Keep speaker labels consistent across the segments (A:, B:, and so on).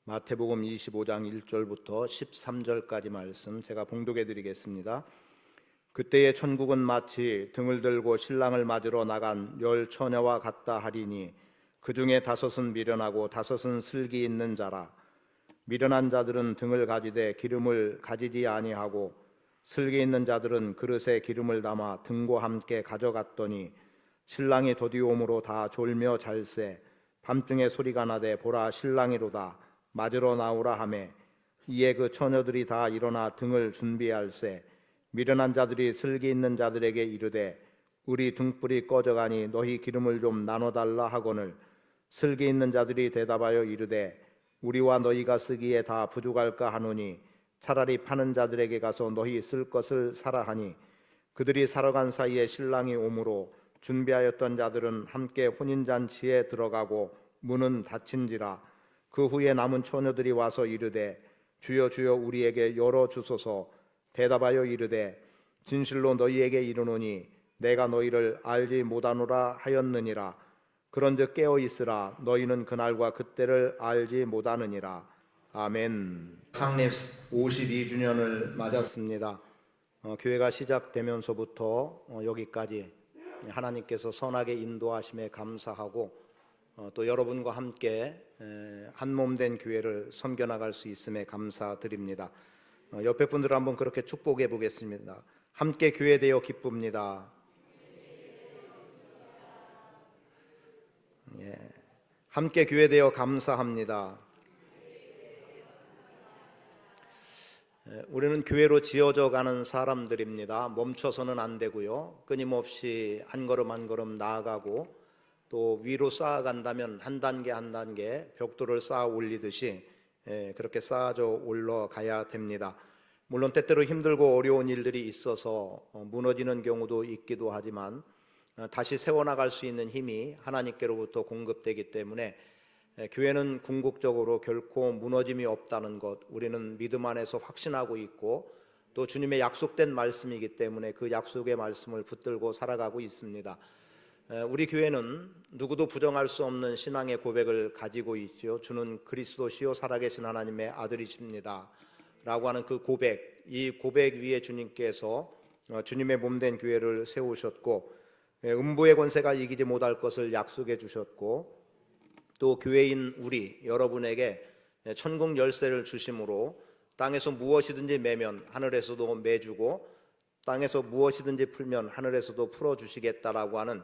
A: 마태복음 25장 1절부터 13절까지 말씀 제가 봉독해 드리겠습니다. 그때의 천국은 마치 등을 들고 신랑을 맞으러 나간 10 처녀와 같다 하리니 그 중에 5은 미련하고 5은 슬기 있는 자라. 미련한 자들은 등을 가지되 기름을 가지지 아니하고 슬기 있는 자들은 그릇에 기름을 담아 등과 함께 가져갔더니 신랑이 도디오므로 다 졸며 잘세. 밤중에 소리가 나되 보라 신랑이로다 맞으러 나오라 하매 이에 그 처녀들이 다 일어나 등을 준비할세. 미련한 자들이 슬기 있는 자들에게 이르되 우리 등불이 꺼져가니 너희 기름을 좀 나눠달라 하거늘 슬기 있는 자들이 대답하여 이르되 우리와 너희가 쓰기에 다 부족할까 하노니 차라리 파는 자들에게 가서 너희 쓸 것을 사라 하니 그들이 사러 간 사이에 신랑이 오므로 준비하였던 자들은 함께 혼인잔치에 들어가고 문은 닫힌지라. 그 후에 남은 처녀들이 와서 이르되 주여 주여 우리에게 열어주소서. 대답하여 이르되 진실로 너희에게 이르노니 내가 너희를 알지 못하노라 하였느니라. 그런즉 깨어 있으라. 너희는 그날과 그때를 알지 못하느니라. 아멘. 창립 52주년을 맞았습니다. 교회가 시작되면서부터 여기까지 하나님께서 선하게 인도하심에 감사하고 또 여러분과 함께 한몸된 교회를 섬겨나갈 수 있음에 감사드립니다. 옆에 분들 한번 그렇게 축복해 보겠습니다. 함께 교회되어 기쁩니다. 함께 교회되어 감사합니다. 우리는 교회로 지어져 가는 사람들입니다. 멈춰서는 안 되고요. 끊임없이 한 걸음 한 걸음 나아가고 또 위로 쌓아간다면 한 단계 한 단계 벽돌을 쌓아 올리듯이 그렇게 쌓아져 올라가야 됩니다. 물론 때때로 힘들고 어려운 일들이 있어서 무너지는 경우도 있기도 하지만 다시 세워나갈 수 있는 힘이 하나님께로부터 공급되기 때문에 교회는 궁극적으로 결코 무너짐이 없다는 것 우리는 믿음 안에서 확신하고 있고 또 주님의 약속된 말씀이기 때문에 그 약속의 말씀을 붙들고 살아가고 있습니다. 우리 교회는 누구도 부정할 수 없는 신앙의 고백을 가지고 있죠. 주는 그리스도시요 살아계신 하나님의 아들이십니다 라고 하는 그 고백, 이 고백 위에 주님께서 주님의 몸된 교회를 세우셨고 음부의 권세가 이기지 못할 것을 약속해 주셨고 또 교회인 우리 여러분에게 천국 열쇠를 주심으로 땅에서 무엇이든지 매면 하늘에서도 매주고 땅에서 무엇이든지 풀면 하늘에서도 풀어주시겠다라고 하는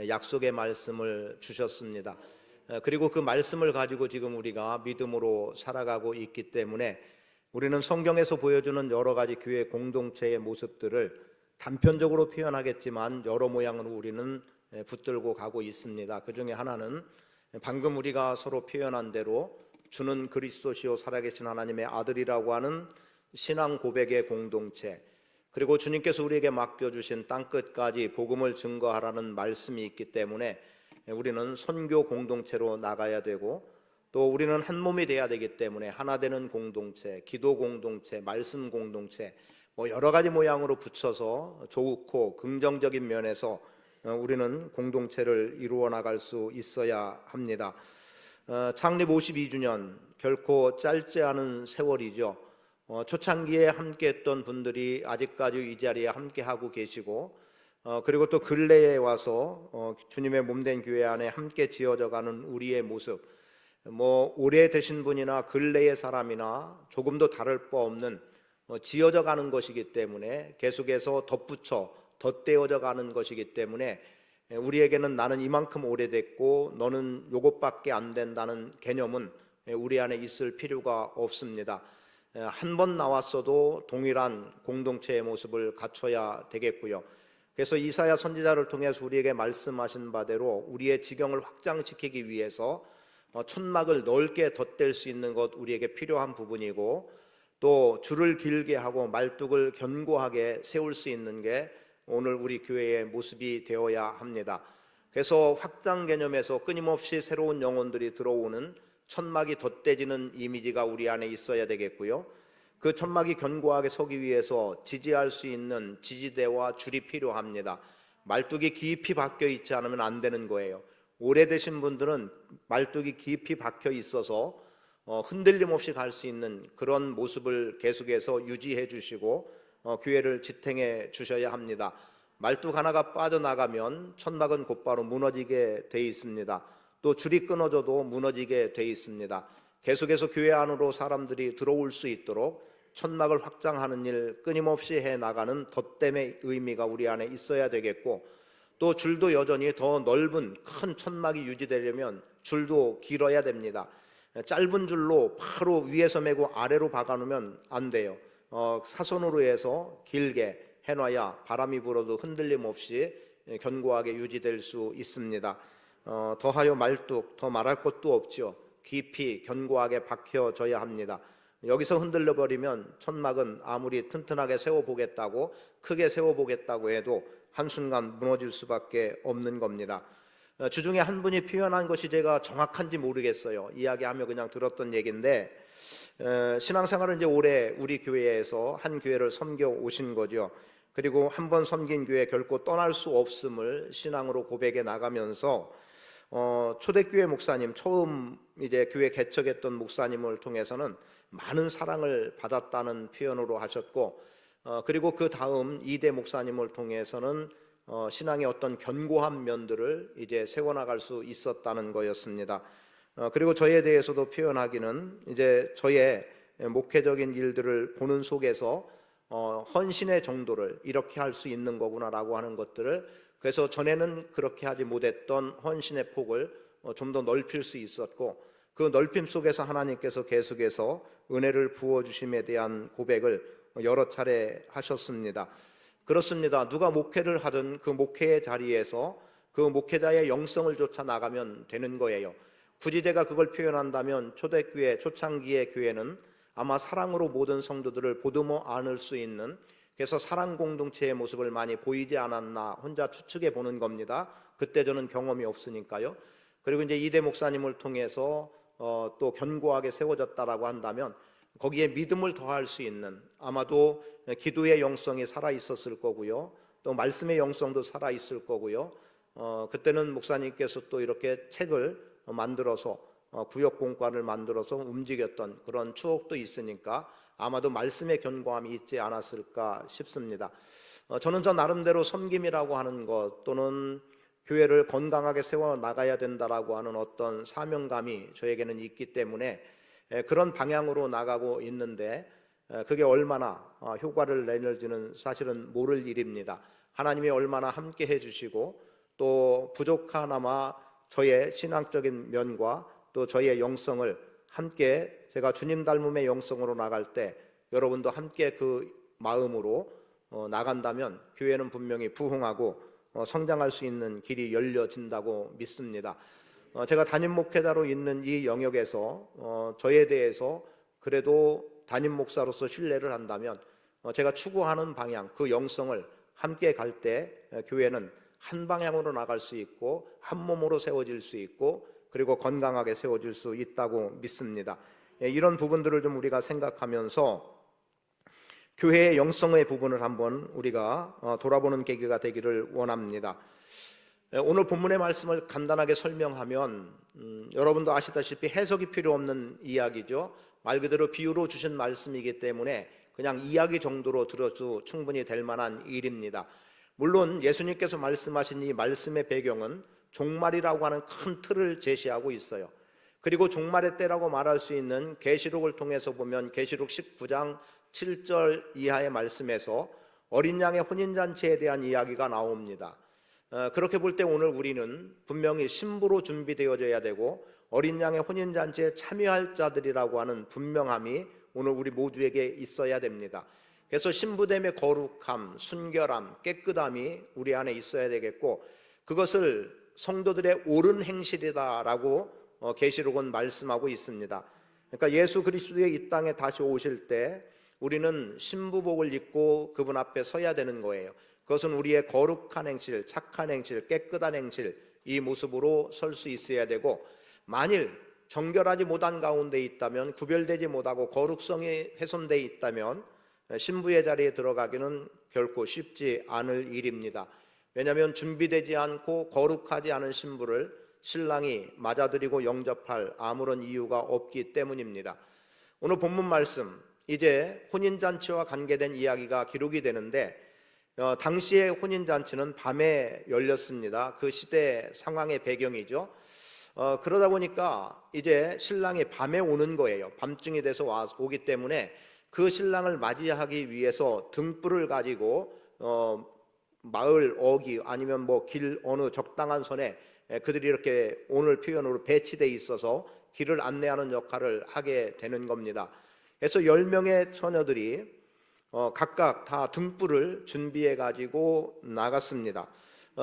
A: 약속의 말씀을 주셨습니다. 그리고 그 말씀을 가지고 지금 우리가 믿음으로 살아가고 있기 때문에 우리는 성경에서 보여주는 여러 가지 교회 공동체의 모습들을 단편적으로 표현하겠지만 여러 모양으로 우리는 붙들고 가고 있습니다. 그 중에 하나는 방금 우리가 서로 표현한 대로 주는 그리스도시요 살아계신 하나님의 아들이라고 하는 신앙 고백의 공동체, 그리고 주님께서 우리에게 맡겨주신 땅끝까지 복음을 증거하라는 말씀이 있기 때문에 우리는 선교 공동체로 나가야 되고 또 우리는 한 몸이 돼야 되기 때문에 하나 되는 공동체, 기도 공동체, 말씀 공동체 여러 가지 모양으로 붙여서 좋고 긍정적인 면에서 우리는 공동체를 이루어 나갈 수 있어야 합니다. 창립 52주년 결코 짧지 않은 세월이죠. 초창기에 함께했던 분들이 아직까지 이 자리에 함께하고 계시고 그리고 또 근래에 와서 주님의 몸된 교회 안에 함께 지어져가는 우리의 모습, 오래 되신 분이나 근래의 사람이나 조금도 다를 바 없는 지어져가는 것이기 때문에 계속해서 덧붙여 덧대어져 가는 것이기 때문에 우리에게는 나는 이만큼 오래됐고 너는 요것밖에 안 된다는 개념은 우리 안에 있을 필요가 없습니다. 한 번 나왔어도 동일한 공동체의 모습을 갖춰야 되겠고요. 그래서 이사야 선지자를 통해서 우리에게 말씀하신 바대로 우리의 지경을 확장시키기 위해서 천막을 넓게 덧댈 수 있는 것 우리에게 필요한 부분이고 또 줄을 길게 하고 말뚝을 견고하게 세울 수 있는 게 오늘 우리 교회의 모습이 되어야 합니다. 그래서 확장 개념에서 끊임없이 새로운 영혼들이 들어오는 천막이 덧대지는 이미지가 우리 안에 있어야 되겠고요. 그 천막이 견고하게 서기 위해서 지지할 수 있는 지지대와 줄이 필요합니다. 말뚝이 깊이 박혀 있지 않으면 안 되는 거예요. 오래되신 분들은 말뚝이 깊이 박혀 있어서 흔들림 없이 갈 수 있는 그런 모습을 계속해서 유지해 주시고 교회를 지탱해 주셔야 합니다. 말뚝 하나가 빠져나가면 천막은 곧바로 무너지게 돼 있습니다. 또 줄이 끊어져도 무너지게 돼 있습니다. 계속해서 교회 안으로 사람들이 들어올 수 있도록 천막을 확장하는 일 끊임없이 해 나가는 덧댐의 의미가 우리 안에 있어야 되겠고, 또 줄도 여전히 더 넓은 큰 천막이 유지되려면 줄도 길어야 됩니다. 짧은 줄로 바로 위에서 메고 아래로 박아놓으면 안 돼요. 사선으로 해서 길게 해놔야 바람이 불어도 흔들림 없이 견고하게 유지될 수 있습니다. 더하여 말뚝, 더 말할 것도 없죠. 깊이 견고하게 박혀져야 합니다. 여기서 흔들려 버리면 천막은 아무리 튼튼하게 세워보겠다고, 크게 세워보겠다고 해도 한순간 무너질 수밖에 없는 겁니다. 주중에 한 분이 표현한 것이 제가 정확한지 모르겠어요. 이야기하며 그냥 들었던 얘기인데, 신앙생활을 이제 오래 우리 교회에서 한 교회를 섬겨 오신 거죠. 그리고 한 번 섬긴 교회 결코 떠날 수 없음을 신앙으로 고백해 나가면서 초대교회 목사님, 처음 이제 교회 개척했던 목사님을 통해서는 많은 사랑을 받았다는 표현으로 하셨고, 그리고 그 다음 2대 목사님을 통해서는 신앙의 어떤 견고한 면들을 이제 세워나갈 수 있었다는 거였습니다. 그리고 저에 대해서도 표현하기는 이제 저의 목회적인 일들을 보는 속에서 헌신의 정도를 이렇게 할 수 있는 거구나라고 하는 것들을, 그래서 전에는 그렇게 하지 못했던 헌신의 폭을 좀 더 넓힐 수 있었고, 그 넓힘 속에서 하나님께서 계속해서 은혜를 부어주심에 대한 고백을 여러 차례 하셨습니다. 그렇습니다. 누가 목회를 하든 그 목회의 자리에서 그 목회자의 영성을 쫓아 나가면 되는 거예요. 굳이 제가 그걸 표현한다면 초대교회, 초창기의 교회는 아마 사랑으로 모든 성도들을 보듬어 안을 수 있는, 그래서 사랑 공동체의 모습을 많이 보이지 않았나 혼자 추측해 보는 겁니다. 그때 저는 경험이 없으니까요. 그리고 이제 이대 목사님을 통해서 또 견고하게 세워졌다라고 한다면 거기에 믿음을 더할 수 있는, 아마도 기도의 영성이 살아 있었을 거고요. 또 말씀의 영성도 살아 있을 거고요. 그때는 목사님께서 또 이렇게 책을 만들어서 구역 공과를 만들어서 움직였던 그런 추억도 있으니까 아마도 말씀의 견고함이 있지 않았을까 싶습니다. 저는 저 나름대로 섬김이라고 하는 것, 또는 교회를 건강하게 세워 나가야 된다라고 하는 어떤 사명감이 저에게는 있기 때문에 그런 방향으로 나가고 있는데, 그게 얼마나 효과를 내는지는 사실은 모를 일입니다. 하나님이 얼마나 함께 해주시고, 또 부족하나마 저의 신앙적인 면과 또 저의 영성을 함께, 제가 주님 닮음의 영성으로 나갈 때 여러분도 함께 그 마음으로 나간다면 교회는 분명히 부흥하고 성장할 수 있는 길이 열려진다고 믿습니다. 제가 담임 목회자로 있는 이 영역에서 저에 대해서 그래도 담임 목사로서 신뢰를 한다면 제가 추구하는 방향, 그 영성을 함께 갈 때 교회는 한 방향으로 나갈 수 있고 한 몸으로 세워질 수 있고 그리고 건강하게 세워질 수 있다고 믿습니다. 이런 부분들을 좀 우리가 생각하면서 교회의 영성의 부분을 한번 우리가 돌아보는 계기가 되기를 원합니다. 오늘 본문의 말씀을 간단하게 설명하면 여러분도 아시다시피 해석이 필요 없는 이야기죠. 말 그대로 비유로 주신 말씀이기 때문에 그냥 이야기 정도로 들어도 충분히 될 만한 일입니다. 물론 예수님께서 말씀하신 이 말씀의 배경은 종말이라고 하는 큰 틀을 제시하고 있어요. 그리고 종말의 때라고 말할 수 있는 계시록을 통해서 보면 계시록 19장 7절 이하의 말씀에서 어린 양의 혼인잔치에 대한 이야기가 나옵니다. 그렇게 볼 때 오늘 우리는 분명히 신부로 준비되어져야 되고 어린 양의 혼인잔치에 참여할 자들이라고 하는 분명함이 오늘 우리 모두에게 있어야 됩니다. 그래서 신부됨의 거룩함, 순결함, 깨끗함이 우리 안에 있어야 되겠고, 그것을 성도들의 옳은 행실이다라고 계시록은 말씀하고 있습니다. 그러니까 예수 그리스도의 이 땅에 다시 오실 때 우리는 신부복을 입고 그분 앞에 서야 되는 거예요. 그것은 우리의 거룩한 행실, 착한 행실, 깨끗한 행실, 이 모습으로 설 수 있어야 되고, 만일 정결하지 못한 가운데 있다면, 구별되지 못하고 거룩성이 훼손되어 있다면 신부의 자리에 들어가기는 결코 쉽지 않을 일입니다. 왜냐하면 준비되지 않고 거룩하지 않은 신부를 신랑이 맞아들이고 영접할 아무런 이유가 없기 때문입니다. 오늘 본문 말씀, 이제 혼인잔치와 관계된 이야기가 기록이 되는데 당시의 혼인잔치는 밤에 열렸습니다. 그 시대 상황의 배경이죠. 그러다 보니까 이제 신랑이 밤에 오는 거예요. 밤중이 돼서 오기 때문에 그 신랑을 맞이하기 위해서 등불을 가지고 마을 어귀 아니면 뭐 길 어느 적당한 선에 그들이 이렇게 오늘 표현으로 배치되어 있어서 길을 안내하는 역할을 하게 되는 겁니다. 그래서 10명의 처녀들이 각각 다 등불을 준비해 가지고 나갔습니다.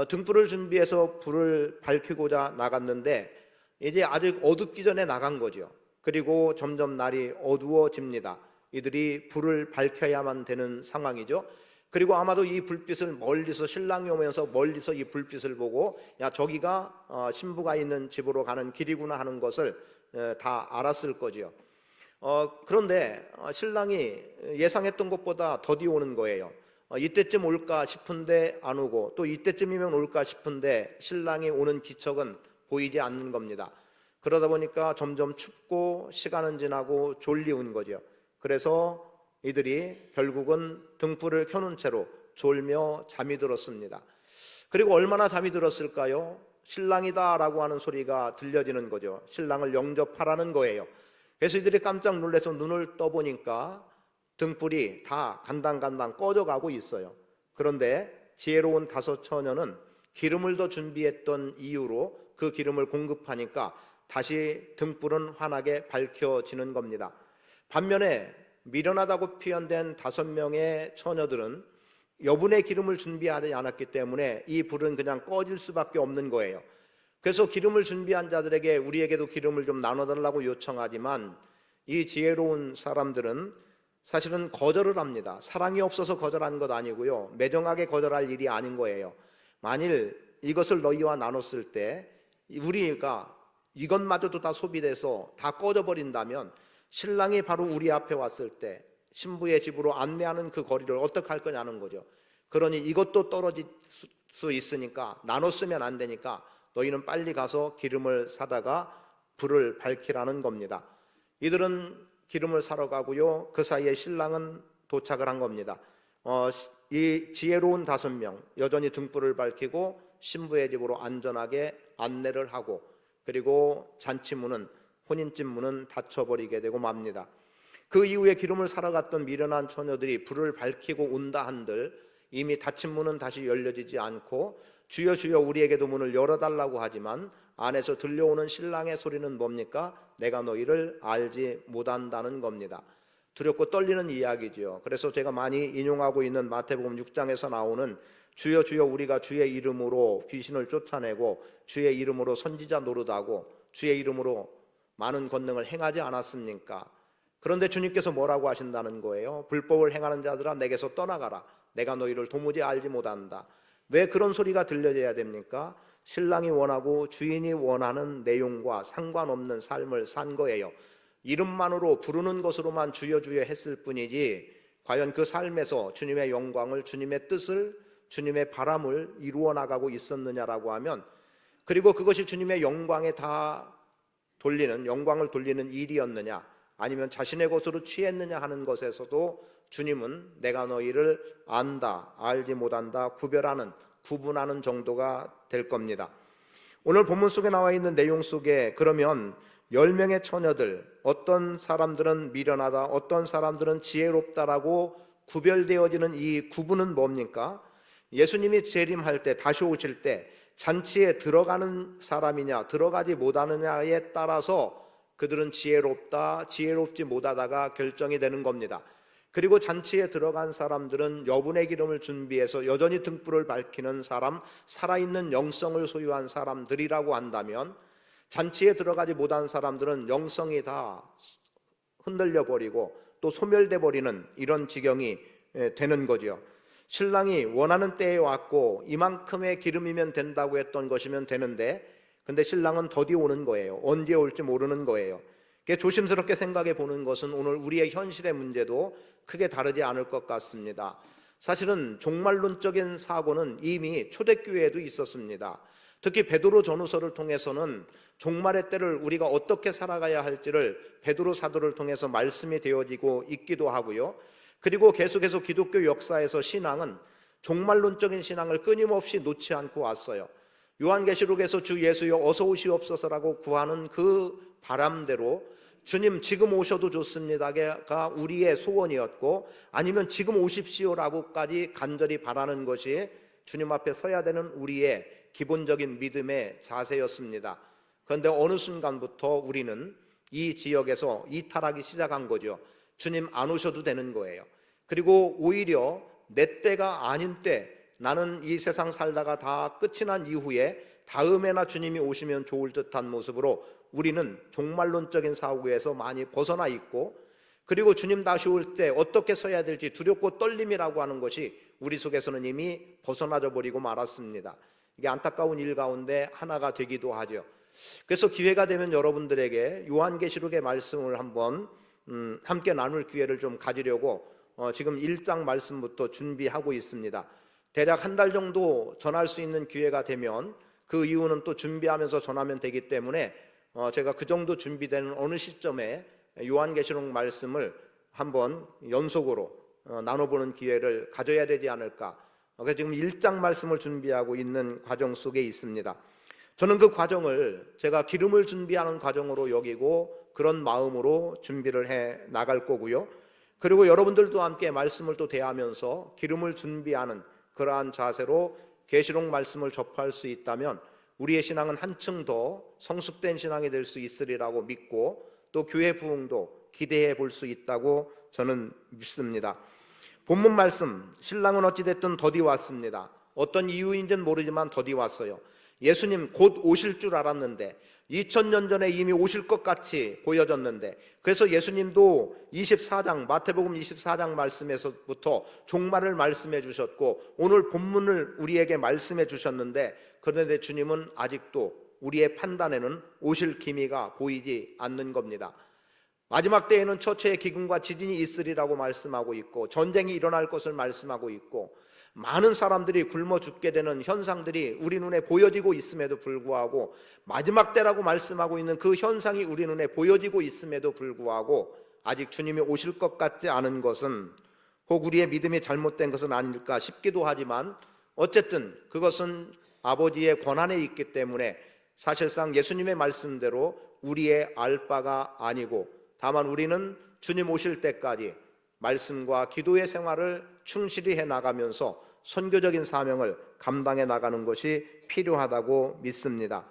A: 등불을 준비해서 불을 밝히고자 나갔는데 이제 아직 어둡기 전에 나간 거죠. 그리고 점점 날이 어두워집니다. 이들이 불을 밝혀야만 되는 상황이죠. 그리고 아마도 이 불빛을 멀리서 신랑이 오면서 멀리서 이 불빛을 보고 야 저기가 신부가 있는 집으로 가는 길이구나 하는 것을 다 알았을 거지요. 그런데 신랑이 예상했던 것보다 더디 오는 거예요. 이때쯤 올까 싶은데 안 오고 또 이때쯤이면 올까 싶은데 신랑이 오는 기척은 보이지 않는 겁니다. 그러다 보니까 점점 춥고 시간은 지나고 졸리운 거죠. 그래서 이들이 결국은 등불을 켜놓은 채로 졸며 잠이 들었습니다. 그리고 얼마나 잠이 들었을까요? 신랑이다라고 하는 소리가 들려지는 거죠. 신랑을 영접하라는 거예요. 그래서 이들이 깜짝 놀라서 눈을 떠보니까 등불이 다 간당간당 꺼져가고 있어요. 그런데 지혜로운 5 처녀는 기름을 더 준비했던 이유로 그 기름을 공급하니까 다시 등불은 환하게 밝혀지는 겁니다. 반면에 미련하다고 표현된 5명의 처녀들은 여분의 기름을 준비하지 않았기 때문에 이 불은 그냥 꺼질 수밖에 없는 거예요. 그래서 기름을 준비한 자들에게 우리에게도 기름을 좀 나눠달라고 요청하지만 이 지혜로운 사람들은 사실은 거절을 합니다. 사랑이 없어서 거절한 것 아니고요, 매정하게 거절할 일이 아닌 거예요. 만일 이것을 너희와 나눴을 때 우리가 이것마저도 다 소비돼서 다 꺼져버린다면 신랑이 바로 우리 앞에 왔을 때 신부의 집으로 안내하는 그 거리를 어떻게 할 거냐는 거죠. 그러니 이것도 떨어질 수 있으니까 나눴으면 안 되니까 너희는 빨리 가서 기름을 사다가 불을 밝히라는 겁니다. 이들은 기름을 사러 가고요, 그 사이에 신랑은 도착을 한 겁니다. 이 지혜로운 5명 여전히 등불을 밝히고 신부의 집으로 안전하게 안내를 하고 그리고 잔치문은 혼인집 문은 닫혀버리게 되고 맙니다. 그 이후에 기름을 사러 갔던 미련한 처녀들이 불을 밝히고 온다 한들 이미 닫힌 문은 다시 열려지지 않고 주여 주여 우리에게도 문을 열어달라고 하지만 안에서 들려오는 신랑의 소리는 뭡니까? 내가 너희를 알지 못한다는 겁니다. 두렵고 떨리는 이야기지요. 그래서 제가 많이 인용하고 있는 마태복음 6장에서 나오는 주여 주여 우리가 주의 이름으로 귀신을 쫓아내고 주의 이름으로 선지자 노릇하고 주의 이름으로 많은 권능을 행하지 않았습니까? 그런데 주님께서 뭐라고 하신다는 거예요? 불법을 행하는 자들아 내게서 떠나가라. 내가 너희를 도무지 알지 못한다. 왜 그런 소리가 들려져야 됩니까? 신랑이 원하고 주인이 원하는 내용과 상관없는 삶을 산 거예요. 이름만으로 부르는 것으로만 주여 주여 했을 뿐이지 과연 그 삶에서 주님의 영광을, 주님의 뜻을, 주님의 바람을 이루어 나가고 있었느냐라고 하면, 그리고 그것이 주님의 영광에 다 영광을 돌리는 일이었느냐 아니면 자신의 것으로 취했느냐 하는 것에서도 주님은 내가 너희를 안다, 알지 못한다, 구분하는 정도가 될 겁니다. 오늘 본문 속에 나와 있는 내용 속에 그러면 10명의 처녀들, 어떤 사람들은 미련하다, 어떤 사람들은 지혜롭다라고 구별되어지는 이 구분은 뭡니까? 예수님이 재림할 때, 다시 오실 때 잔치에 들어가는 사람이냐 들어가지 못하느냐에 따라서 그들은 지혜롭다, 지혜롭지 못하다가 결정이 되는 겁니다. 그리고 잔치에 들어간 사람들은 여분의 기름을 준비해서 여전히 등불을 밝히는 사람, 살아있는 영성을 소유한 사람들이라고 한다면, 잔치에 들어가지 못한 사람들은 영성이 다 흔들려 버리고 또 소멸돼 버리는 이런 지경이 되는 거죠. 신랑이 원하는 때에 왔고 이만큼의 기름이면 된다고 했던 것이면 되는데, 근데 신랑은 더디 오는 거예요. 언제 올지 모르는 거예요. 조심스럽게 생각해 보는 것은 오늘 우리의 현실의 문제도 크게 다르지 않을 것 같습니다. 사실은 종말론적인 사고는 이미 초대교회에도 있었습니다. 특히 베드로 전후서를 통해서는 종말의 때를 우리가 어떻게 살아가야 할지를 베드로 사도를 통해서 말씀이 되어지고 있기도 하고요. 그리고 계속해서 기독교 역사에서 신앙은 종말론적인 신앙을 끊임없이 놓지 않고 왔어요. 요한계시록에서 주 예수여 어서 오시옵소서라고 구하는 그 바람대로 주님 지금 오셔도 좋습니다가 우리의 소원이었고, 아니면 지금 오십시오라고까지 간절히 바라는 것이 주님 앞에 서야 되는 우리의 기본적인 믿음의 자세였습니다. 그런데 어느 순간부터 우리는 이 지역에서 이탈하기 시작한 거죠. 주님 안 오셔도 되는 거예요. 그리고 오히려 내 때가 아닌 때, 나는 이 세상 살다가 다 끝이 난 이후에 다음에나 주님이 오시면 좋을 듯한 모습으로 우리는 종말론적인 사고에서 많이 벗어나 있고, 그리고 주님 다시 올 때 어떻게 서야 될지 두렵고 떨림이라고 하는 것이 우리 속에서는 이미 벗어나져 버리고 말았습니다. 이게 안타까운 일 가운데 하나가 되기도 하죠. 그래서 기회가 되면 여러분들에게 요한계시록의 말씀을 한번 함께 나눌 기회를 좀 가지려고 지금 1장 말씀부터 준비하고 있습니다. 대략 한 달 정도 전할 수 있는 기회가 되면 그 이후는 또 준비하면서 전하면 되기 때문에 제가 그 정도 준비되는 어느 시점에 요한계시록 말씀을 한번 연속으로 나눠보는 기회를 가져야 되지 않을까. 그래서 지금 1장 말씀을 준비하고 있는 과정 속에 있습니다. 저는 그 과정을 제가 기름을 준비하는 과정으로 여기고 그런 마음으로 준비를 해 나갈 거고요. 그리고 여러분들도 함께 말씀을 또 대하면서 기름을 준비하는 그러한 자세로 계시록 말씀을 접할 수 있다면 우리의 신앙은 한층 더 성숙된 신앙이 될 수 있으리라고 믿고, 또 교회 부흥도 기대해 볼 수 있다고 저는 믿습니다. 본문 말씀, 신랑은 어찌됐든 더디 왔습니다. 어떤 이유인지는 모르지만 더디 왔어요. 예수님 곧 오실 줄 알았는데, 2000년 전에 이미 오실 것 같이 보여졌는데, 그래서 예수님도 24장 마태복음 24장 말씀에서부터 종말을 말씀해 주셨고 오늘 본문을 우리에게 말씀해 주셨는데, 그런데 주님은 아직도 우리의 판단에는 오실 기미가 보이지 않는 겁니다. 마지막 때에는 처처의 기근과 지진이 있으리라고 말씀하고 있고, 전쟁이 일어날 것을 말씀하고 있고, 많은 사람들이 굶어 죽게 되는 현상들이 우리 눈에 보여지고 있음에도 불구하고, 마지막 때라고 말씀하고 있는 그 현상이 우리 눈에 보여지고 있음에도 불구하고 아직 주님이 오실 것 같지 않은 것은, 혹 우리의 믿음이 잘못된 것은 아닐까 싶기도 하지만, 어쨌든 그것은 아버지의 권한에 있기 때문에 사실상 예수님의 말씀대로 우리의 알 바가 아니고, 다만 우리는 주님 오실 때까지 말씀과 기도의 생활을 충실히 해 나가면서 선교적인 사명을 감당해 나가는 것이 필요하다고 믿습니다.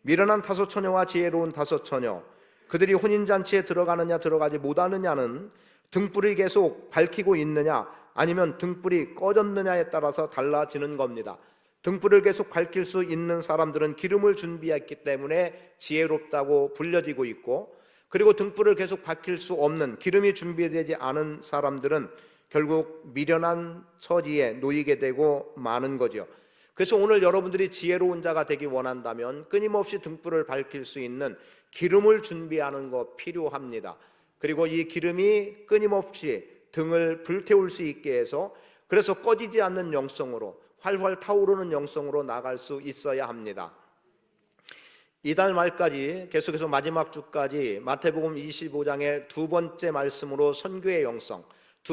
A: 미련한 다섯 처녀와 지혜로운 다섯 처녀, 그들이 혼인잔치에 들어가느냐 들어가지 못하느냐는 등불이 계속 밝히고 있느냐 아니면 등불이 꺼졌느냐에 따라서 달라지는 겁니다. 등불을 계속 밝힐 수 있는 사람들은 기름을 준비했기 때문에 지혜롭다고 불려지고 있고, 그리고 등불을 계속 밝힐 수 없는, 기름이 준비되지 않은 사람들은 결국 미련한 처지에 놓이게 되고 마는 거죠. 그래서 오늘 여러분들이 지혜로운 자가 되기 원한다면 끊임없이 등불을 밝힐 수 있는 기름을 준비하는 거 필요합니다. 그리고 이 기름이 끊임없이 등을 불태울 수 있게 해서, 그래서 꺼지지 않는 영성으로, 활활 타오르는 영성으로 나갈 수 있어야 합니다. 이달 말까지 계속해서 마지막 주까지 마태복음 25장의 두 번째 말씀으로 선교의 영성,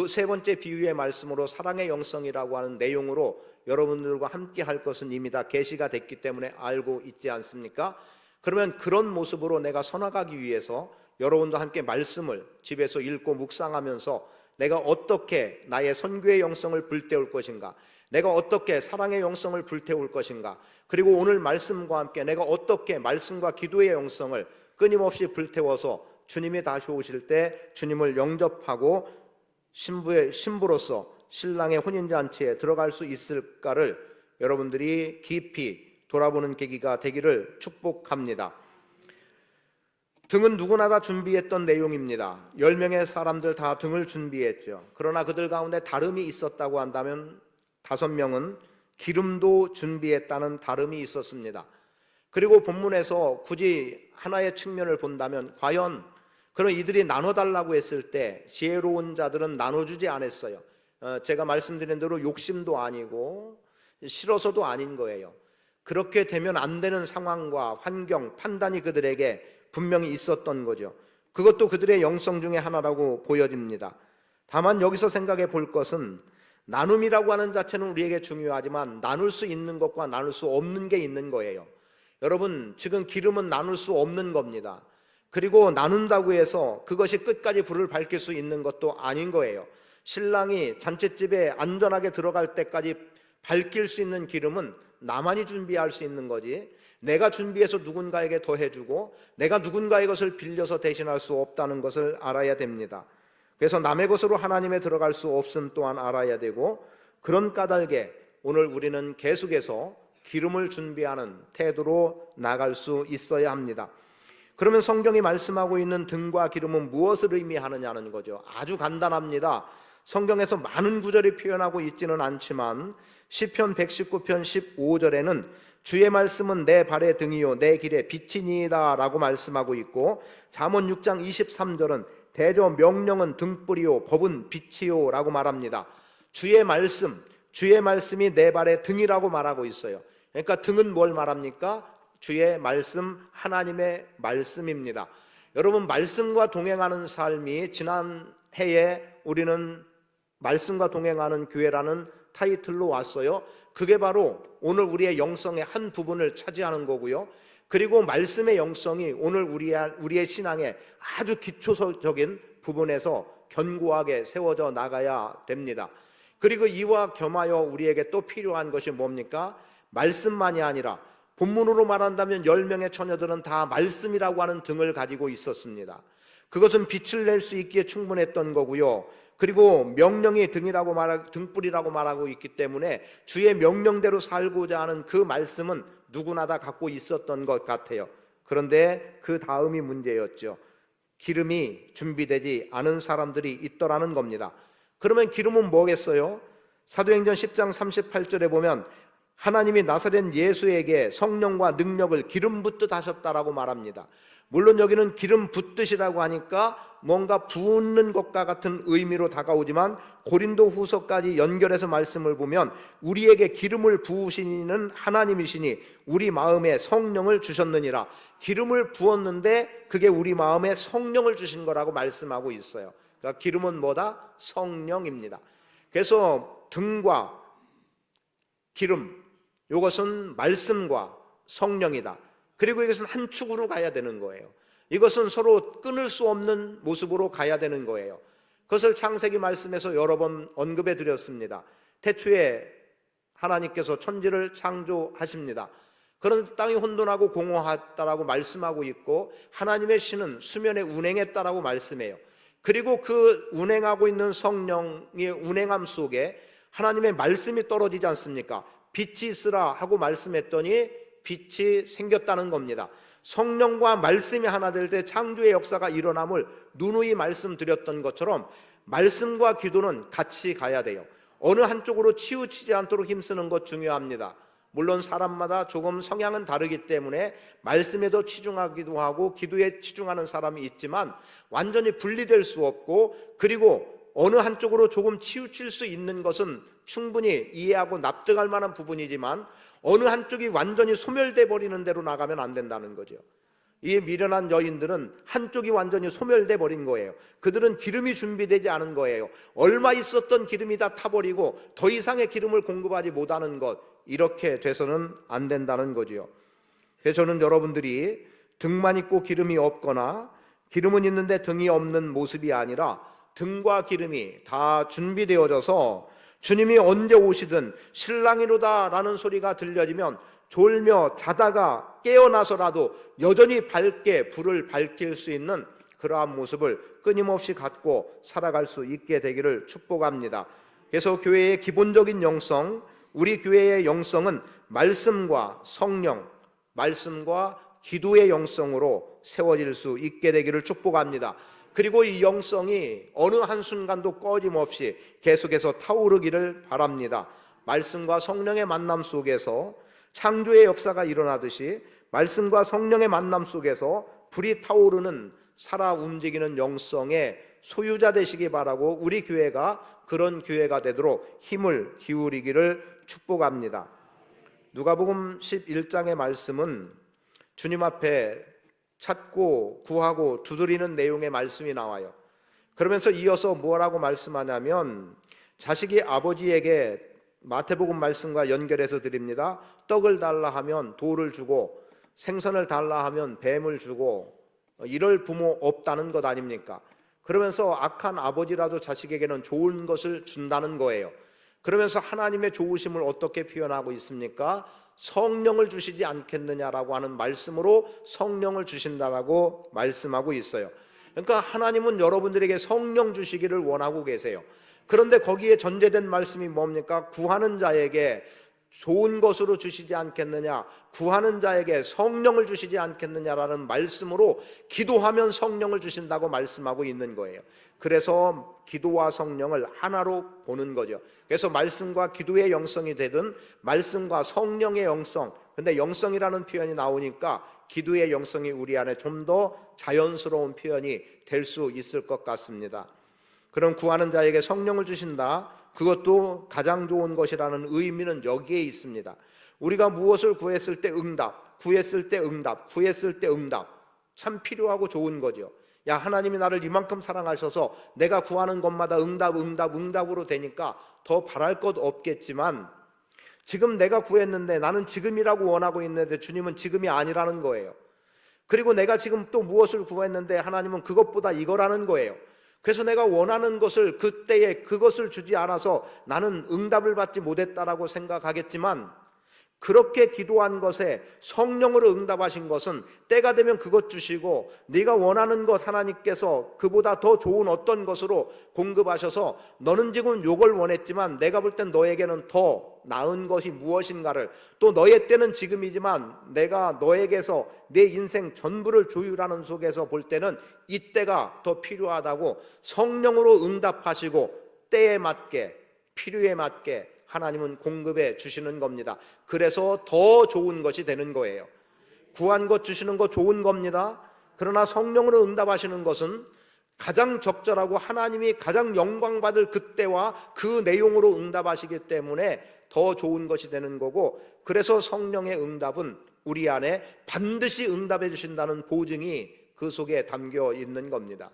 A: 세 번째 비유의 말씀으로 사랑의 영성이라고 하는 내용으로 여러분들과 함께 할 것은 이미 다 계시가 됐기 때문에 알고 있지 않습니까? 그러면 그런 모습으로 내가 서나가기 위해서 여러분도 함께 말씀을 집에서 읽고 묵상하면서 내가 어떻게 나의 선교의 영성을 불태울 것인가, 내가 어떻게 사랑의 영성을 불태울 것인가, 그리고 오늘 말씀과 함께 내가 어떻게 말씀과 기도의 영성을 끊임없이 불태워서 주님이 다시 오실 때 주님을 영접하고 신부로서 신랑의 혼인잔치에 들어갈 수 있을까를 여러분들이 깊이 돌아보는 계기가 되기를 축복합니다. 등은 누구나 다 준비했던 내용입니다. 10명의 사람들 다 등을 준비했죠. 그러나 그들 가운데 다름이 있었다고 한다면 5명은 기름도 준비했다는 다름이 있었습니다. 그리고 본문에서 굳이 하나의 측면을 본다면, 과연 그런 이들이 나눠달라고 했을 때 지혜로운 자들은 나눠주지 않았어요. 제가 말씀드린 대로 욕심도 아니고 싫어서도 아닌 거예요. 그렇게 되면 안 되는 상황과 환경, 판단이 그들에게 분명히 있었던 거죠. 그것도 그들의 영성 중에 하나라고 보여집니다. 다만 여기서 생각해 볼 것은 나눔이라고 하는 자체는 우리에게 중요하지만 나눌 수 있는 것과 나눌 수 없는 게 있는 거예요. 여러분, 지금 기름은 나눌 수 없는 겁니다. 그리고 나눈다고 해서 그것이 끝까지 불을 밝힐 수 있는 것도 아닌 거예요. 신랑이 잔칫집에 안전하게 들어갈 때까지 밝힐 수 있는 기름은 나만이 준비할 수 있는 거지, 내가 준비해서 누군가에게 더해주고 내가 누군가의 것을 빌려서 대신할 수 없다는 것을 알아야 됩니다. 그래서 남의 것으로 하나님에 들어갈 수 없음 또한 알아야 되고, 그런 까닭에 오늘 우리는 계속해서 기름을 준비하는 태도로 나갈 수 있어야 합니다. 그러면 성경이 말씀하고 있는 등과 기름은 무엇을 의미하느냐는 거죠. 아주 간단합니다. 성경에서 많은 구절이 표현하고 있지는 않지만 시편 119편 15절에는 주의 말씀은 내 발의 등이요 내 길의 빛이니이다 라고 말씀하고 있고, 잠언 6장 23절은 대저 명령은 등불이요 법은 빛이요 라고 말합니다. 주의 말씀이 내 발의 등이라고 말하고 있어요. 그러니까 등은 뭘 말합니까? 주의 말씀, 하나님의 말씀입니다. 여러분, 말씀과 동행하는 삶이, 지난 해에 우리는 말씀과 동행하는 교회라는 타이틀로 왔어요. 그게 바로 오늘 우리의 영성의 한 부분을 차지하는 거고요. 그리고 말씀의 영성이 오늘 우리의 신앙의 아주 기초적인 부분에서 견고하게 세워져 나가야 됩니다. 그리고 이와 겸하여 우리에게 또 필요한 것이 뭡니까? 말씀만이 아니라, 본문으로 말한다면 10명의 처녀들은 다 말씀이라고 하는 등을 가지고 있었습니다. 그것은 빛을 낼 수 있기에 충분했던 거고요. 그리고 명령이 등불이라고 말하고 있기 때문에 주의 명령대로 살고자 하는 그 말씀은 누구나 다 갖고 있었던 것 같아요. 그런데 그 다음이 문제였죠. 기름이 준비되지 않은 사람들이 있더라는 겁니다. 그러면 기름은 뭐겠어요? 사도행전 10장 38절에 보면 하나님이 나사렛 예수에게 성령과 능력을 기름 붓듯 하셨다라고 말합니다. 물론 여기는 기름 붓듯이라고 하니까 뭔가 부은 것과 같은 의미로 다가오지만, 고린도 후서까지 연결해서 말씀을 보면 우리에게 기름을 부으시는 하나님이시니 우리 마음에 성령을 주셨느니라. 기름을 부었는데 그게 우리 마음에 성령을 주신 거라고 말씀하고 있어요. 그러니까 기름은 뭐다? 성령입니다. 그래서 등과 기름, 이것은 말씀과 성령이다. 그리고 이것은 한 축으로 가야 되는 거예요. 이것은 서로 끊을 수 없는 모습으로 가야 되는 거예요. 그것을 창세기 말씀에서 여러 번 언급해 드렸습니다. 태초에 하나님께서 천지를 창조하십니다. 그런데 땅이 혼돈하고 공허하다라고 말씀하고 있고, 하나님의 신은 수면에 운행했다라고 말씀해요. 그리고 그 운행하고 있는 성령의 운행함 속에 하나님의 말씀이 떨어지지 않습니까? 빛이 있으라 하고 말씀했더니 빛이 생겼다는 겁니다. 성령과 말씀이 하나 될 때 창조의 역사가 일어남을 누누이 말씀드렸던 것처럼 말씀과 기도는 같이 가야 돼요. 어느 한쪽으로 치우치지 않도록 힘쓰는 것 중요합니다. 물론 사람마다 조금 성향은 다르기 때문에 말씀에 더 치중하기도 하고 기도에 치중하는 사람이 있지만 완전히 분리될 수 없고, 그리고 어느 한쪽으로 조금 치우칠 수 있는 것은 충분히 이해하고 납득할 만한 부분이지만 어느 한쪽이 완전히 소멸돼 버리는 대로 나가면 안 된다는 거죠. 이 미련한 여인들은 한쪽이 완전히 소멸돼 버린 거예요. 그들은 기름이 준비되지 않은 거예요. 얼마 있었던 기름이 다 타버리고 더 이상의 기름을 공급하지 못하는 것, 이렇게 돼서는 안 된다는 거죠. 그래서 저는 여러분들이 등만 있고 기름이 없거나 기름은 있는데 등이 없는 모습이 아니라 등과 기름이 다 준비되어져서 주님이 언제 오시든 신랑이로다 라는 소리가 들려지면 졸며 자다가 깨어나서라도 여전히 밝게 불을 밝힐 수 있는 그러한 모습을 끊임없이 갖고 살아갈 수 있게 되기를 축복합니다. 그래서 교회의 기본적인 영성, 우리 교회의 영성은 말씀과 성령, 말씀과 기도의 영성으로 세워질 수 있게 되기를 축복합니다. 그리고 이 영성이 어느 한순간도 꺼짐없이 계속해서 타오르기를 바랍니다. 말씀과 성령의 만남 속에서 창조의 역사가 일어나듯이 말씀과 성령의 만남 속에서 불이 타오르는 살아 움직이는 영성의 소유자 되시기 바라고, 우리 교회가 그런 교회가 되도록 힘을 기울이기를 축복합니다. 누가복음 11장의 말씀은 주님 앞에 찾고 구하고 두드리는 내용의 말씀이 나와요. 그러면서 이어서 뭐라고 말씀하냐면 자식이 아버지에게 마태복음 말씀과 연결해서 드립니다. 떡을 달라 하면 돌을 주고 생선을 달라 하면 뱀을 주고 이럴 부모 없다는 것 아닙니까? 그러면서 악한 아버지라도 자식에게는 좋은 것을 준다는 거예요. 그러면서 하나님의 좋으심을 어떻게 표현하고 있습니까? 성령을 주시지 않겠느냐라고 하는 말씀으로 성령을 주신다라고 말씀하고 있어요. 그러니까 하나님은 여러분들에게 성령 주시기를 원하고 계세요. 그런데 거기에 전제된 말씀이 뭡니까? 구하는 자에게 좋은 것으로 주시지 않겠느냐, 구하는 자에게 성령을 주시지 않겠느냐라는 말씀으로 기도하면 성령을 주신다고 말씀하고 있는 거예요. 그래서 기도와 성령을 하나로 보는 거죠. 그래서 말씀과 기도의 영성이 되든 말씀과 성령의 영성, 근데 영성이라는 표현이 나오니까 기도의 영성이 우리 안에 좀 더 자연스러운 표현이 될 수 있을 것 같습니다. 그럼 구하는 자에게 성령을 주신다, 그것도 가장 좋은 것이라는 의미는 여기에 있습니다. 우리가 무엇을 구했을 때 응답, 구했을 때 응답, 구했을 때 응답, 참 필요하고 좋은 거죠. 야, 하나님이 나를 이만큼 사랑하셔서 내가 구하는 것마다 응답으로 되니까 더 바랄 것 없겠지만, 지금 내가 구했는데 나는 지금이라고 원하고 있는데 주님은 지금이 아니라는 거예요. 그리고 내가 지금 또 무엇을 구했는데 하나님은 그것보다 이거라는 거예요. 그래서 내가 원하는 것을 그때에 그것을 주지 않아서 나는 응답을 받지 못했다라고 생각하겠지만, 그렇게 기도한 것에 성령으로 응답하신 것은 때가 되면 그것 주시고 네가 원하는 것 하나님께서 그보다 더 좋은 어떤 것으로 공급하셔서 너는 지금 요걸 원했지만 내가 볼 땐 너에게는 더 나은 것이 무엇인가를, 또 너의 때는 지금이지만 내가 너에게서 내 인생 전부를 조율하는 속에서 볼 때는 이 때가 더 필요하다고 성령으로 응답하시고 때에 맞게 필요에 맞게 하나님은 공급해 주시는 겁니다. 그래서 더 좋은 것이 되는 거예요. 구한 것 주시는 거 좋은 겁니다. 그러나 성령으로 응답하시는 것은 가장 적절하고 하나님이 가장 영광받을 그때와 그 내용으로 응답하시기 때문에 더 좋은 것이 되는 거고, 그래서 성령의 응답은 우리 안에 반드시 응답해 주신다는 보증이 그 속에 담겨 있는 겁니다.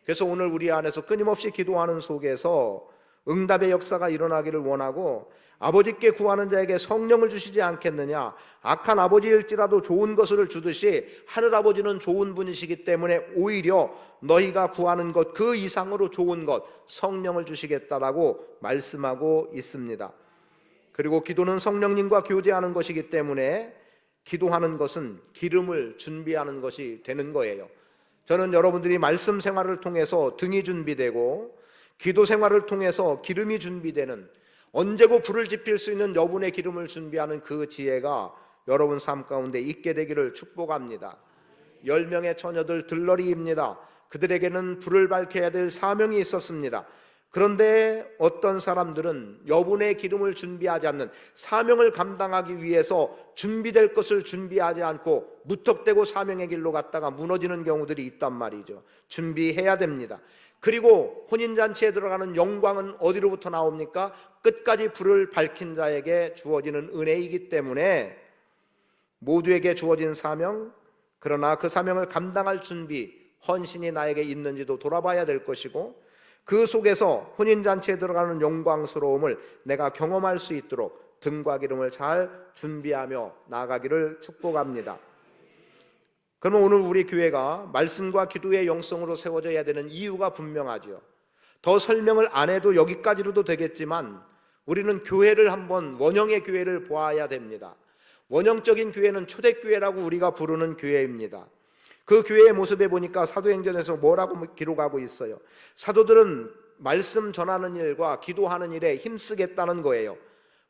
A: 그래서 오늘 우리 안에서 끊임없이 기도하는 속에서 응답의 역사가 일어나기를 원하고, 아버지께 구하는 자에게 성령을 주시지 않겠느냐, 악한 아버지일지라도 좋은 것을 주듯이 하늘아버지는 좋은 분이시기 때문에 오히려 너희가 구하는 것 그 이상으로 좋은 것 성령을 주시겠다라고 말씀하고 있습니다. 그리고 기도는 성령님과 교제하는 것이기 때문에 기도하는 것은 기름을 준비하는 것이 되는 거예요. 저는 여러분들이 말씀 생활을 통해서 등이 준비되고 기도 생활을 통해서 기름이 준비되는, 언제고 불을 지필 수 있는 여분의 기름을 준비하는 그 지혜가 여러분 삶 가운데 있게 되기를 축복합니다. 10명의 처녀들 들러리입니다. 그들에게는 불을 밝혀야 될 사명이 있었습니다. 그런데 어떤 사람들은 여분의 기름을 준비하지 않는, 사명을 감당하기 위해서 준비될 것을 준비하지 않고 무턱대고 사명의 길로 갔다가 무너지는 경우들이 있단 말이죠. 준비해야 됩니다. 그리고 혼인잔치에 들어가는 영광은 어디로부터 나옵니까? 끝까지 불을 밝힌 자에게 주어지는 은혜이기 때문에 모두에게 주어진 사명, 그러나 그 사명을 감당할 준비, 헌신이 나에게 있는지도 돌아봐야 될 것이고, 그 속에서 혼인잔치에 들어가는 영광스러움을 내가 경험할 수 있도록 등과 기름을 잘 준비하며 나아가기를 축복합니다. 그러면 오늘 우리 교회가 말씀과 기도의 영성으로 세워져야 되는 이유가 분명하죠. 더 설명을 안 해도 여기까지로도 되겠지만 우리는 교회를 한번, 원형의 교회를 보아야 됩니다. 원형적인 교회는 초대교회라고 우리가 부르는 교회입니다. 그 교회의 모습에 보니까 사도행전에서 뭐라고 기록하고 있어요? 사도들은 말씀 전하는 일과 기도하는 일에 힘쓰겠다는 거예요.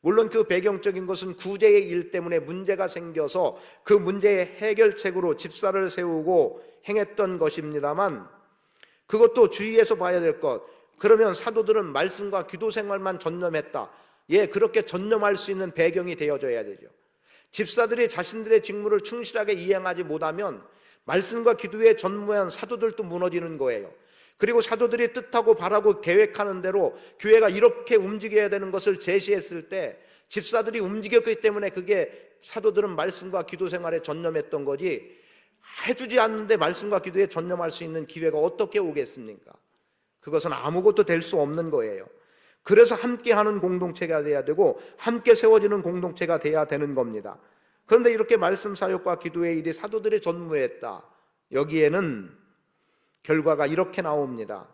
A: 물론 그 배경적인 것은 구제의 일 때문에 문제가 생겨서 그 문제의 해결책으로 집사를 세우고 행했던 것입니다만, 그것도 주의해서 봐야 될 것, 그러면 사도들은 말씀과 기도 생활만 전념했다. 그렇게 전념할 수 있는 배경이 되어져야 되죠. 집사들이 자신들의 직무를 충실하게 이행하지 못하면 말씀과 기도에 전무한 사도들도 무너지는 거예요. 그리고 사도들이 뜻하고 바라고 계획하는 대로 교회가 이렇게 움직여야 되는 것을 제시했을 때 집사들이 움직였기 때문에 그게 사도들은 말씀과 기도 생활에 전념했던 거지, 해주지 않는데 말씀과 기도에 전념할 수 있는 기회가 어떻게 오겠습니까? 그것은 아무것도 될 수 없는 거예요. 그래서 함께하는 공동체가 돼야 되고 함께 세워지는 공동체가 돼야 되는 겁니다. 그런데 이렇게 말씀 사역과 기도의 일이 사도들의 전무했다. 여기에는 결과가 이렇게 나옵니다.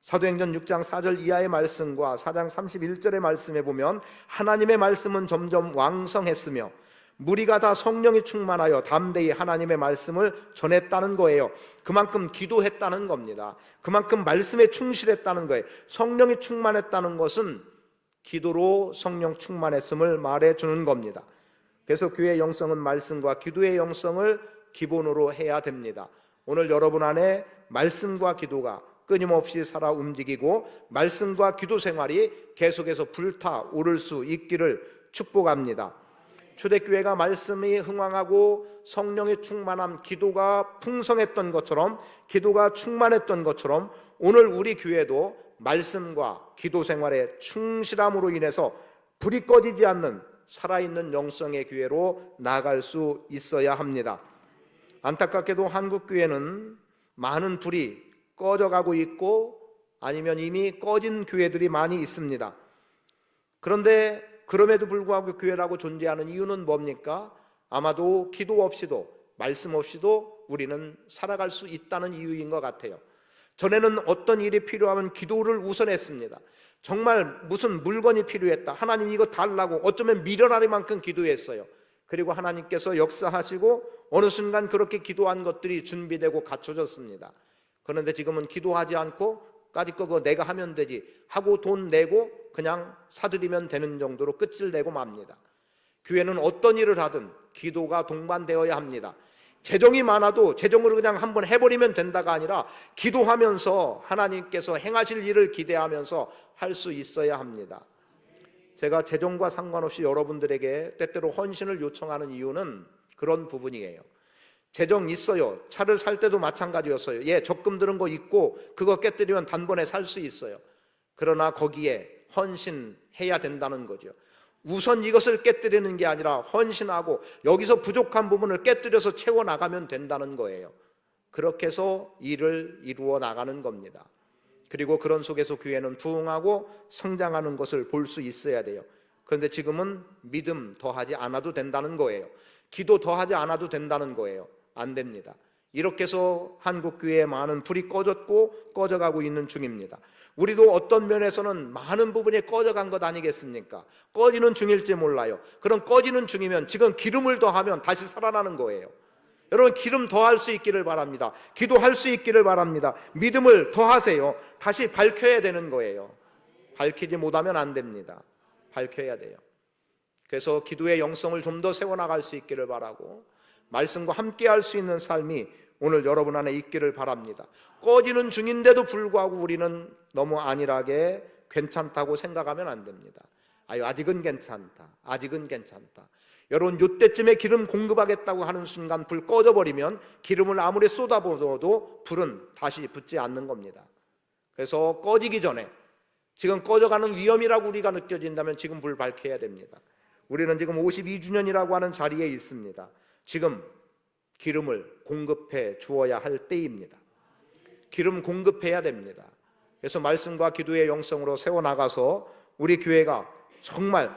A: 사도행전 6장 4절 이하의 말씀과 4장 31절의 말씀에 보면 하나님의 말씀은 점점 왕성했으며 무리가 다 성령이 충만하여 담대히 하나님의 말씀을 전했다는 거예요. 그만큼 기도했다는 겁니다. 그만큼 말씀에 충실했다는 거예요. 성령이 충만했다는 것은 기도로 성령 충만했음을 말해주는 겁니다. 그래서 교회의 영성은 말씀과 기도의 영성을 기본으로 해야 됩니다. 오늘 여러분 안에 말씀과 기도가 끊임없이 살아 움직이고 말씀과 기도 생활이 계속해서 불타오를 수 있기를 축복합니다. 초대교회가 말씀이 흥왕하고 성령의 충만함, 기도가 풍성했던 것처럼, 기도가 충만했던 것처럼 오늘 우리 교회도 말씀과 기도 생활의 충실함으로 인해서 불이 꺼지지 않는 살아있는 영성의 교회로 나아갈 수 있어야 합니다. 안타깝게도 한국 교회는 많은 불이 꺼져가고 있고 아니면 이미 꺼진 교회들이 많이 있습니다. 그런데 그럼에도 불구하고 교회라고 존재하는 이유는 뭡니까? 아마도 기도 없이도 말씀 없이도 우리는 살아갈 수 있다는 이유인 것 같아요. 전에는 어떤 일이 필요하면 기도를 우선했습니다. 정말 무슨 물건이 필요했다, 하나님 이거 달라고 어쩌면 미련하리만큼 기도했어요. 그리고 하나님께서 역사하시고 어느 순간 그렇게 기도한 것들이 준비되고 갖춰졌습니다. 그런데 지금은 기도하지 않고 까짓 거 그거 내가 하면 되지 하고 돈 내고 그냥 사드리면 되는 정도로 끝을 내고 맙니다. 교회는 어떤 일을 하든 기도가 동반되어야 합니다. 재정이 많아도 재정으로 그냥 한번 해버리면 된다가 아니라 기도하면서 하나님께서 행하실 일을 기대하면서 할 수 있어야 합니다. 제가 재정과 상관없이 여러분들에게 때때로 헌신을 요청하는 이유는 그런 부분이에요. 재정 있어요. 차를 살 때도 마찬가지였어요. 예, 적금 들은 거 있고 그거 깨뜨리면 단번에 살 수 있어요. 그러나 거기에 헌신해야 된다는 거죠. 우선 이것을 깨뜨리는 게 아니라 헌신하고 여기서 부족한 부분을 깨뜨려서 채워나가면 된다는 거예요. 그렇게 해서 일을 이루어 나가는 겁니다. 그리고 그런 속에서 교회는 부흥하고 성장하는 것을 볼 수 있어야 돼요. 그런데 지금은 믿음 더하지 않아도 된다는 거예요. 기도 더하지 않아도 된다는 거예요. 안 됩니다. 이렇게 해서 한국교회에 많은 불이 꺼졌고 꺼져가고 있는 중입니다. 우리도 어떤 면에서는 많은 부분이 꺼져간 것 아니겠습니까? 꺼지는 중일지 몰라요. 그럼 꺼지는 중이면 지금 기름을 더하면 다시 살아나는 거예요. 여러분 기름 더할 수 있기를 바랍니다. 기도할 수 있기를 바랍니다. 믿음을 더하세요. 다시 밝혀야 되는 거예요. 밝히지 못하면 안 됩니다. 밝혀야 돼요. 그래서 기도의 영성을 좀 더 세워나갈 수 있기를 바라고 말씀과 함께 할 수 있는 삶이 오늘 여러분 안에 있기를 바랍니다. 꺼지는 중인데도 불구하고 우리는 너무 안일하게 괜찮다고 생각하면 안 됩니다. 아직은 괜찮다. 아직은 괜찮다. 여러분 이때쯤에 기름 공급하겠다고 하는 순간 불 꺼져버리면 기름을 아무리 쏟아부어도 불은 다시 붙지 않는 겁니다. 그래서 꺼지기 전에 지금 꺼져가는 위험이라고 우리가 느껴진다면 지금 불 밝혀야 됩니다. 우리는 지금 52주년이라고 하는 자리에 있습니다. 지금 기름을 공급해 주어야 할 때입니다. 기름 공급해야 됩니다. 그래서 말씀과 기도의 영성으로 세워나가서 우리 교회가 정말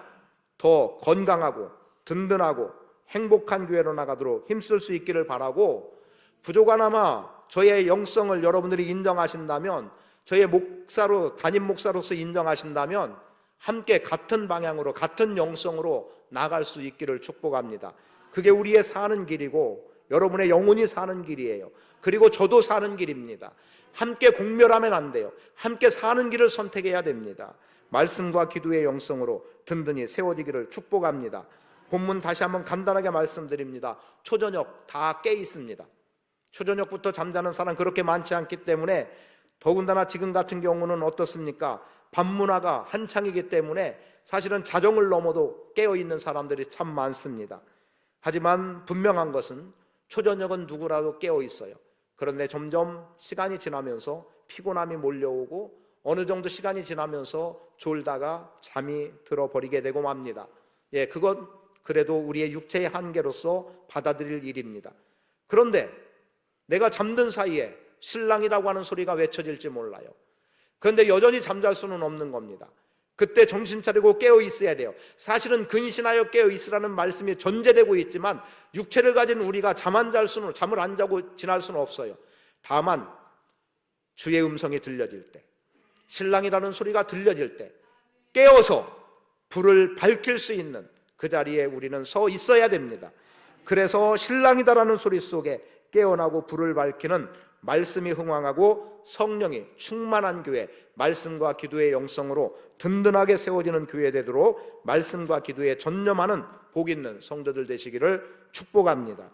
A: 더 건강하고 든든하고 행복한 교회로 나가도록 힘쓸 수 있기를 바라고, 부족하나마 저의 영성을 여러분들이 인정하신다면, 저의 목사로 담임 목사로서 인정하신다면 함께 같은 방향으로 같은 영성으로 나갈 수 있기를 축복합니다. 그게 우리의 사는 길이고 여러분의 영혼이 사는 길이에요. 그리고 저도 사는 길입니다. 함께 공멸하면 안 돼요. 함께 사는 길을 선택해야 됩니다. 말씀과 기도의 영성으로 든든히 세워지기를 축복합니다. 본문 다시 한번 간단하게 말씀드립니다. 초저녁 다 깨 있습니다. 초저녁부터 잠자는 사람 그렇게 많지 않기 때문에, 더군다나 지금 같은 경우는 어떻습니까? 밤문화가 한창이기 때문에 사실은 자정을 넘어도 깨어있는 사람들이 참 많습니다. 하지만 분명한 것은 초저녁은 누구라도 깨어있어요. 그런데 점점 시간이 지나면서 피곤함이 몰려오고 어느 정도 시간이 지나면서 졸다가 잠이 들어버리게 되고 맙니다. 그건 그래도 우리의 육체의 한계로서 받아들일 일입니다. 그런데 내가 잠든 사이에 신랑이라고 하는 소리가 외쳐질지 몰라요. 그런데 여전히 잠잘 수는 없는 겁니다. 그때 정신 차리고 깨어 있어야 돼요. 사실은 근신하여 깨어 있으라는 말씀이 전제되고 있지만 육체를 가진 우리가 잠을 안 자고 지날 수는 없어요. 다만 주의 음성이 들려질 때, 신랑이라는 소리가 들려질 때 깨어서 불을 밝힐 수 있는 그 자리에 우리는 서 있어야 됩니다. 그래서 신랑이다라는 소리 속에 깨어나고 불을 밝히는 말씀이 흥왕하고 성령이 충만한 교회, 말씀과 기도의 영성으로 든든하게 세워지는 교회 되도록 말씀과 기도에 전념하는 복 있는 성도들 되시기를 축복합니다.